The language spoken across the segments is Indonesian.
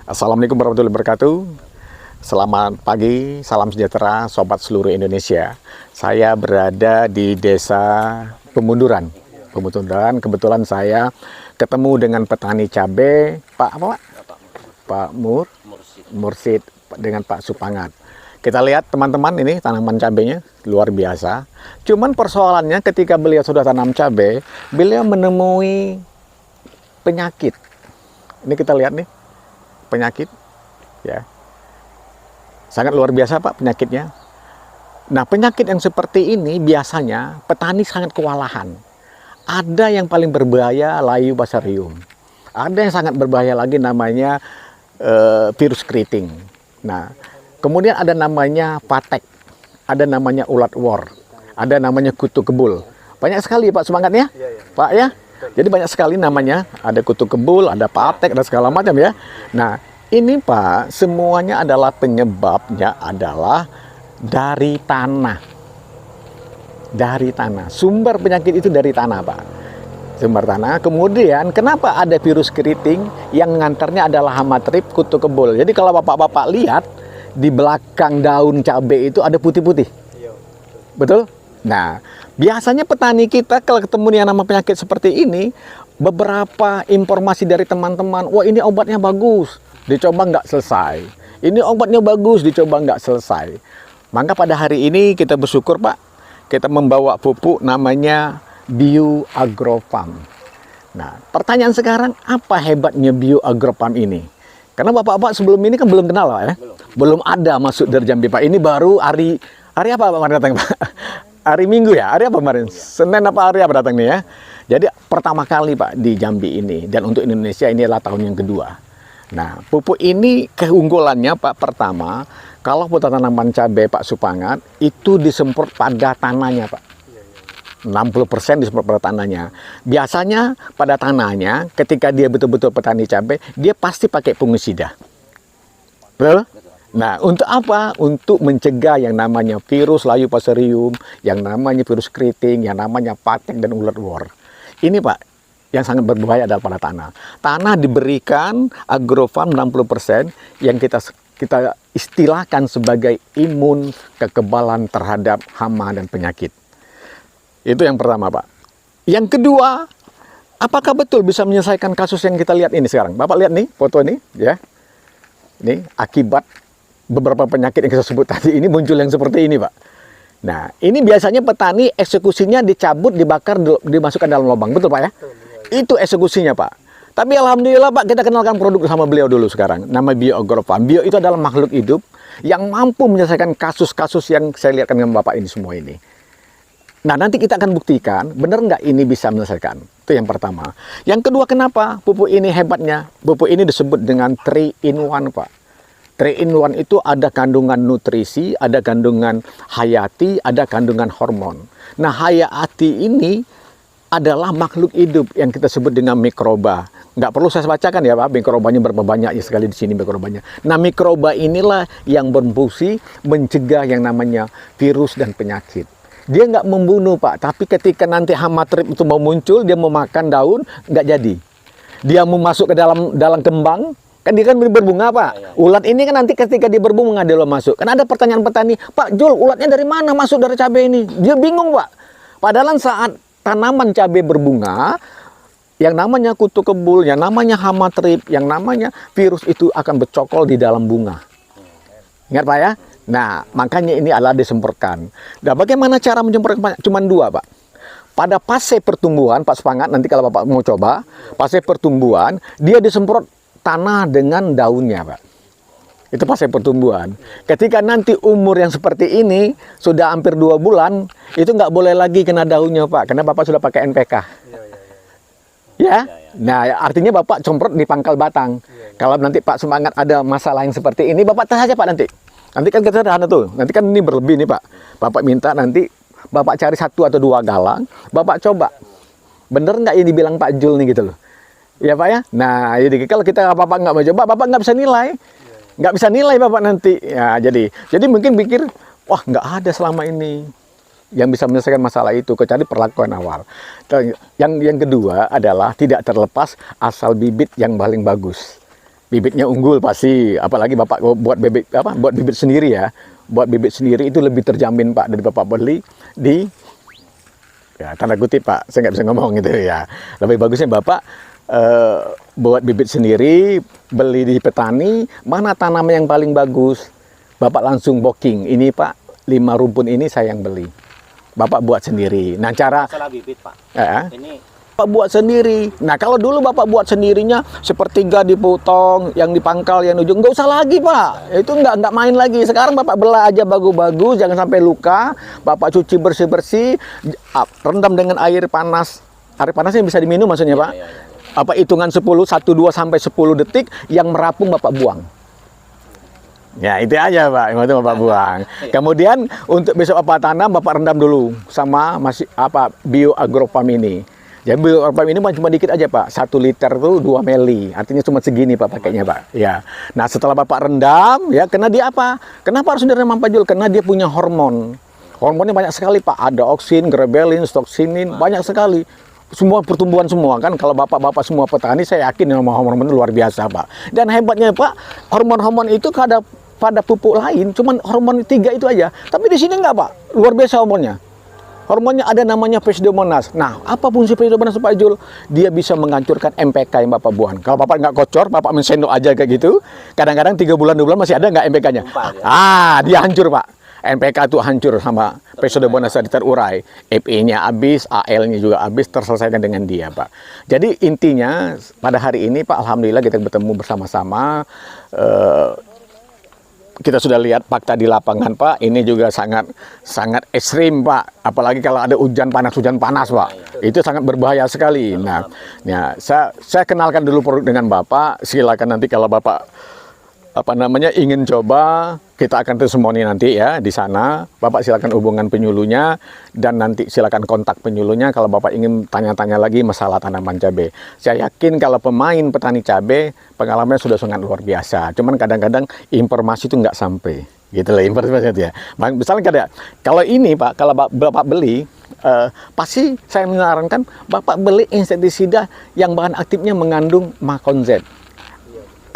Assalamualaikum warahmatullahi wabarakatuh. Selamat pagi, salam sejahtera sobat seluruh Indonesia. Saya berada di desa Pemunduran. Kebetulan saya ketemu dengan petani cabai, Pak apa Pak? Pak Mursid dengan Pak Supangat. Kita lihat teman-teman ini tanaman cabainya luar biasa. Cuman persoalannya ketika beliau sudah tanam cabai, beliau menemui penyakit. Ini kita lihat nih, penyakit ya. Sangat luar biasa Pak penyakitnya. Nah, penyakit yang seperti ini biasanya petani sangat kewalahan. Ada yang paling berbahaya layu basarium. Ada yang sangat berbahaya lagi namanya virus keriting. Nah, kemudian ada namanya patek, ada namanya ulat wor, ada namanya kutu kebul. Banyak sekali Pak semangatnya, Pak ya. Jadi banyak sekali namanya, ada kutu kebul, ada patek, ada segala macam ya. Nah, ini Pak, semuanya adalah penyebabnya adalah dari tanah. Dari tanah. Sumber penyakit itu dari tanah Pak. Sumber tanah. Kemudian kenapa ada virus keriting yang ngantarnya adalah hama trip, kutu kebul. Jadi kalau bapak-bapak lihat, di belakang daun cabai itu ada putih-putih. Betul? Nah, biasanya petani kita kalau ketemu yang nama penyakit seperti ini, beberapa informasi dari teman-teman, wah ini obatnya bagus, dicoba nggak selesai. Ini obatnya bagus, dicoba nggak selesai. Maka pada hari ini kita bersyukur Pak, kita membawa pupuk namanya Bio Agrofarm. Nah, pertanyaan sekarang, apa hebatnya Bio Agrofarm ini? Karena bapak-bapak sebelum ini kan belum kenal Pak ya? Belum ada masuk dari Jambi Pak. Ini baru hari apa Pak datang Pak? Hari Minggu ya? Hari apa kemarin? Senin apa hari apa datang nih ya? Jadi pertama kali Pak di Jambi ini. Dan untuk Indonesia ini adalah tahun yang kedua. Nah, pupuk ini keunggulannya Pak pertama, kalau buat tanaman cabai Pak Supangat, itu disemprot pada tanahnya Pak. 60% disemprot pada tanahnya. Biasanya pada tanahnya, ketika dia betul-betul petani cabai, dia pasti pakai fungisida. Betul? Nah, untuk apa? Untuk mencegah yang namanya virus layu basarium, yang namanya virus keriting, yang namanya patek dan ulat wor. Ini Pak, yang sangat berbahaya adalah pada tanah. Tanah diberikan Agrofarm 60% yang kita istilahkan sebagai imun kekebalan terhadap hama dan penyakit. Itu yang pertama Pak. Yang kedua, apakah betul bisa menyelesaikan kasus yang kita lihat ini sekarang? Bapak lihat nih foto ini ya. Ini akibat beberapa penyakit yang kita sebut tadi ini muncul yang seperti ini Pak. Nah, ini biasanya petani eksekusinya dicabut, dibakar, dimasukkan dalam lubang. Betul Pak ya? Itu eksekusinya Pak. Tapi alhamdulillah Pak, kita kenalkan produk sama beliau dulu sekarang. Nama Bio Agrofarm. Bio itu adalah makhluk hidup yang mampu menyelesaikan kasus-kasus yang saya lihatkan dengan Bapak ini semua ini. Nah, nanti kita akan buktikan benar nggak ini bisa menyelesaikan. Itu yang pertama. Yang kedua, kenapa pupuk ini hebatnya? Pupuk ini disebut dengan 3-in-1 Pak. 3-in-1 itu ada kandungan nutrisi, ada kandungan hayati, ada kandungan hormon. Nah, hayati ini adalah makhluk hidup yang kita sebut dengan mikroba. Nggak perlu saya bacakan ya Pak, mikrobanya berapa banyak ya sekali di sini mikrobanya. Nah, mikroba inilah yang berfungsi mencegah yang namanya virus dan penyakit. Dia nggak membunuh Pak, tapi ketika nanti hama trip itu mau muncul, dia mau makan daun, nggak jadi. Dia mau masuk ke dalam kembang, kan dia kan berbunga Pak. Ulat ini kan nanti ketika dia berbunga dia lo masuk. Kan ada pertanyaan petani, Pak Jul, ulatnya dari mana masuk dari cabai ini? Dia bingung Pak. Padahal saat tanaman cabai berbunga, yang namanya kutu kebul, yang namanya hama trip, yang namanya virus itu akan bercokol di dalam bunga. Ingat Pak ya? Nah, makanya ini adalah disemprotkan. Nah, bagaimana cara menyemprotkan? Cuma dua Pak. Pada fase pertumbuhan, Pak Supangat, nanti kalau Bapak mau coba, fase pertumbuhan, dia disemprot tanah dengan daunnya Pak. Itu fase pertumbuhan. Ketika nanti umur yang seperti ini, sudah hampir 2 bulan, itu nggak boleh lagi kena daunnya Pak, karena Bapak sudah pakai NPK. Ya, nah artinya Bapak semprot di pangkal batang. Kalau nanti Pak Semangat ada masalah yang seperti ini, Bapak tes saja Pak nanti. Nanti kan kita sederhana tuh, nanti kan ini berlebih nih Pak. Bapak minta nanti Bapak cari 1 atau 2 galang, Bapak coba. Bener nggak ini bilang Pak Jul nih gitu loh. Ya Pak ya. Nah, jadi kalau kita Bapak nggak mau coba, Bapak nggak bisa nilai. Nggak bisa nilai Bapak nanti. Ya, jadi mungkin pikir, wah nggak ada selama ini yang bisa menyelesaikan masalah itu kecuali perlakuan awal. Yang kedua adalah tidak terlepas asal bibit yang paling bagus. bibitnya unggul pasti, apalagi Bapak buat bibit buat bibit sendiri ya. Buat bibit sendiri itu lebih terjamin Pak dari Bapak beli di, ya tanda kutip Pak, saya nggak bisa ngomong gitu ya. Lebih bagusnya Bapak buat bibit sendiri, beli di petani, mana tanaman yang paling bagus, Bapak langsung booking. Ini Pak, 5 rumpun ini saya yang beli. Bapak buat sendiri. Nah cara masalah bibit Pak, ini Bapak buat sendiri. Nah kalau dulu Bapak buat sendirinya sepertiga dipotong, yang dipangkal, yang ujung nggak usah lagi Pak. Itu nggak main lagi. Sekarang Bapak belah aja bagus-bagus, jangan sampai luka. Bapak cuci bersih-bersih, rendam dengan air panas. Air panasnya bisa diminum maksudnya Pak. iya. Apa hitungan 10, 1, 2 sampai 10 detik, yang merapung Bapak buang. Ya itu aja Pak, yang itu Bapak buang. Kemudian untuk besok Bapak tanam, Bapak rendam dulu sama bioagrofarm ini. Jadi bioagrofarm ini cuma dikit aja Pak, 1 liter tuh 2 mili, artinya cuma segini Pak pakainya Pak. Ya. Nah setelah Bapak rendam, ya karena dia apa? Kenapa harus direndam Pak Jul? Karena dia punya hormon. Hormonnya banyak sekali Pak, ada oksin, grabelin, stoksinin, banyak sekali. Semua pertumbuhan semua kan, kalau bapak-bapak semua petani saya yakin hormon-hormon itu luar biasa Pak. Dan hebatnya Pak, hormon-hormon itu pada pupuk lain cuman hormon 3 itu aja, tapi di sini enggak Pak, luar biasa hormonnya. Hormonnya ada namanya Pseudomonas. Nah, apa fungsi Pseudomonas Pak Jul? Dia bisa menghancurkan MPK yang Bapak buang. Kalau Bapak nggak kocor, Bapak mensendok aja kayak gitu, kadang-kadang 3 bulan 2 bulan masih ada nggak MPK-nya? Dia hancur Pak. MPK itu hancur sama Pseudomonas terurai. Fe-nya habis, Al-nya juga habis, terselesaikan dengan dia Pak. Jadi intinya pada hari ini Pak, alhamdulillah kita bertemu bersama-sama. Kita sudah lihat fakta di lapangan Pak, ini juga sangat ekstrim Pak, apalagi kalau ada hujan panas Pak, itu sangat berbahaya sekali. Nah, ya, saya kenalkan dulu produk dengan Bapak, silakan nanti kalau Bapak ingin coba, kita akan testimoni nanti ya di sana. Bapak silakan hubungan penyuluhnya dan nanti silakan kontak penyuluhnya kalau Bapak ingin tanya-tanya lagi masalah tanaman cabai. Saya yakin kalau pemain petani cabai pengalamannya sudah sangat luar biasa. Cuman kadang-kadang informasi itu nggak sampai, gitu lah informasinya ya. Misalnya kalau ini Pak, kalau Bapak beli, pasti saya menyarankan Bapak beli insektisida yang bahan aktifnya mengandung Maconzeb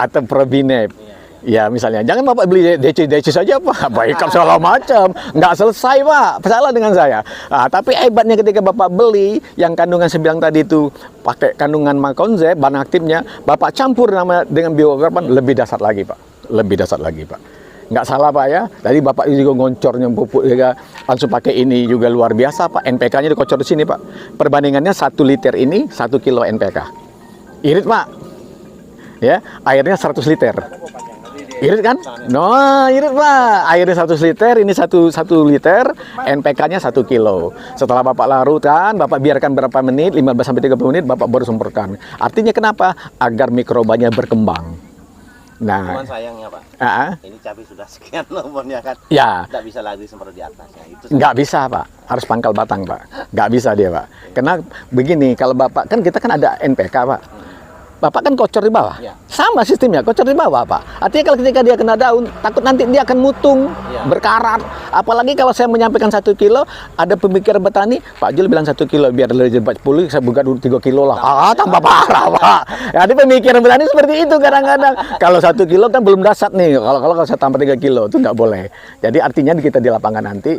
atau Probinep. Ya misalnya, jangan Bapak beli DC saja Pak, baikkan segala macam, nggak selesai Pak, salah dengan saya. Nah, tapi hebatnya ketika Bapak beli yang kandungan saya bilang tadi itu pakai kandungan Maconzeb, bahan aktifnya, Bapak campur dengan bioagrofarm, lebih dahsyat lagi Pak, lebih dahsyat lagi Pak. Nggak salah Pak ya, tadi Bapak juga ngoncornya pupuk juga langsung pakai ini juga luar biasa Pak, NPK-nya dikocor di sini Pak. Perbandingannya 1 liter ini 1 kilo NPK. Irit Pak, ya airnya 100 liter. Irit kan? No, irit Pak. Airnya 100 liter, ini 1 liter, NPK-nya 1 kilo. Setelah Bapak larutkan, Bapak biarkan berapa menit, 15-30 menit, Bapak baru semprotkan. Artinya kenapa? Agar mikrobanya berkembang. Nah, cuman sayangnya Pak, ini cabai sudah sekian nomornya kan, ya, nggak bisa lagi semprot di atasnya. Itu nggak bisa Pak, harus pangkal batang Pak. Nggak bisa dia Pak. Karena begini, kalau Bapak, kan kita kan ada NPK Pak. Bapak kan kocor di bawah, sama sistemnya, kocor di bawah Pak. Artinya kalau ketika dia kena daun, takut nanti dia akan mutung, berkarat. Apalagi kalau saya menyampaikan 1 kilo, ada pemikiran petani, Pak Jul bilang 1 kilo, biar lebih 40, saya buka dulu 3 kilo lah. Tambah parah Pak. Jadi pemikiran petani seperti itu kadang-kadang. Kalau 1 kilo kan belum dasar nih, kalau saya tambah 3 kilo, itu nggak boleh. Jadi artinya kita di lapangan nanti,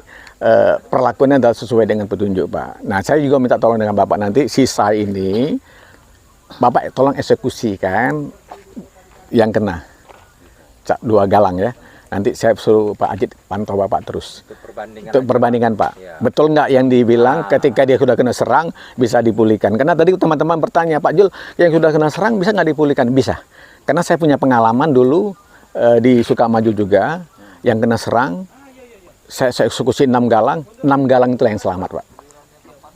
perlakuannya adalah sesuai dengan petunjuk Pak. Nah saya juga minta tolong dengan Bapak nanti, sisa ini, Bapak tolong eksekusikan yang kena 2 galang ya. Nanti saya suruh Pak Ajit pantau Bapak terus. Untuk perbandingan Pak. Ya. Betul nggak yang dibilang ketika dia sudah kena serang bisa dipulihkan? Karena tadi teman-teman bertanya, Pak Jul yang sudah kena serang bisa nggak dipulihkan? Bisa. Karena saya punya pengalaman dulu di Sukamaju juga yang kena serang. Saya eksekusi 6 galang. 6 galang itu yang selamat Pak.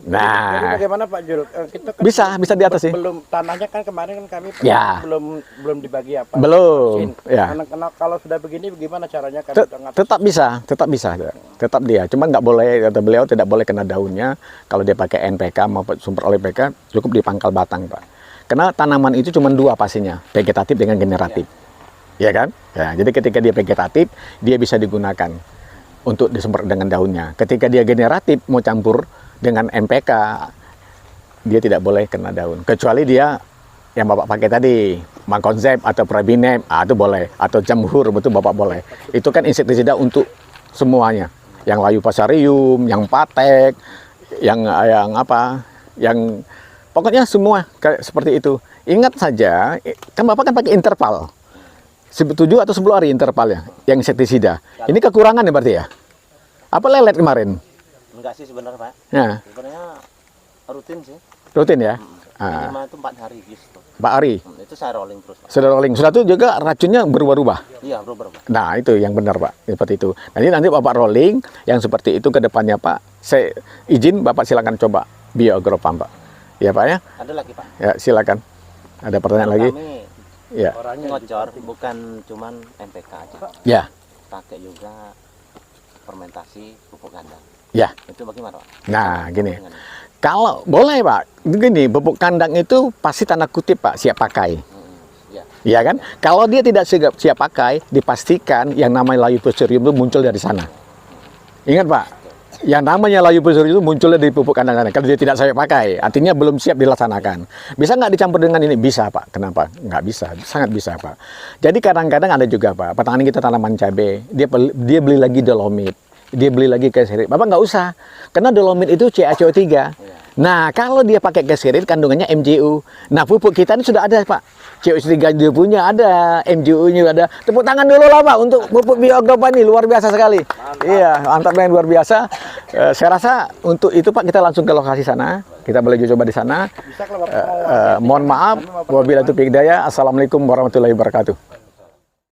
Nah, jadi bagaimana Pak Jul? Kita kan bisa di atas sih. Belum tanahnya kan kemarin kan kami belum dibagi apa? Belum. Ya. Kalau sudah begini, bagaimana caranya kami tetap bisa, tetap dia. Cuma nggak boleh, kata beliau tidak boleh kena daunnya. Kalau dia pakai NPK maupun sumber oleh PK cukup di pangkal batang Pak. Karena tanaman itu cuma 2 pastinya, vegetatif dengan generatif, ya kan? Ya, jadi ketika dia vegetatif, dia bisa digunakan untuk disemprot dengan daunnya. Ketika dia generatif mau campur dengan MPK, dia tidak boleh kena daun, kecuali dia yang Bapak pakai tadi, Mancozeb atau Probinep, itu boleh. Atau Jamhur, betul Bapak boleh. Itu kan insektisida untuk semuanya. Yang layu pasarium, yang patek, yang apa, yang pokoknya semua kayak seperti itu. Ingat saja, kan Bapak kan pakai interval. 7 atau 10 hari intervalnya, yang insektisida. Ini kekurangan ya berarti ya? Apa lelet kemarin? Enggak sih sebenarnya Pak. Ya, Sebenarnya rutin sih. rutin ya? Minimal itu 4 hari gitu. Pak Ari, Itu saya rolling terus Pak. sudah rolling. Sudah itu juga racunnya berubah-ubah. Iya berubah Pak. Nah, itu yang benar, Pak. Seperti itu. Nanti Bapak rolling yang seperti itu ke depannya, Pak. Saya izin Bapak silakan coba Bio-Agropam, Pak. Ya, Pak ya? Ada lagi Pak. Ya, silakan. Ada pertanyaan lagi? Kami Ya. ngocor bukan cuman MPK aja. Ya. Pakai juga fermentasi pupuk kandang. Ya. Itu bagaimana Pak? Nah, gini. Dengan- Kalau boleh, Pak. Begini, pupuk kandang itu pasti tanda kutip, Pak, siap pakai. Ya. Iya kan? Kalau dia tidak siap pakai, dipastikan yang namanya Laiophysaurium itu muncul dari sana. Ingat, Pak, yang namanya Laiophysaurium itu munculnya dari pupuk kandang sana. Kalau dia tidak siap pakai, artinya belum siap dilaksanakan. Bisa nggak dicampur dengan ini? Bisa, Pak. Kenapa? Nggak bisa. Sangat bisa, Pak. Jadi kadang-kadang ada juga, Pak, petani kita tanaman cabai, dia beli lagi dolomit. Dia beli lagi gasirit. Bapak nggak usah, karena dolomit itu CaCO3. Nah, kalau dia pakai gasirit, kandungannya MgO. Nah, pupuk kita ini sudah ada, Pak. CaCO3 dia punya ada, MgO-nya ada. Tepuk tangan dulu lah, Pak, untuk pupuk Bio-Agropam ini. Luar biasa sekali. Iya, mantap dan luar biasa. Saya rasa untuk itu, Pak, kita langsung ke lokasi sana. Kita boleh coba di sana. Bisa kalau Bapak mau Mohon maaf, wabillahi taufiq hidayah. Assalamualaikum warahmatullahi wabarakatuh.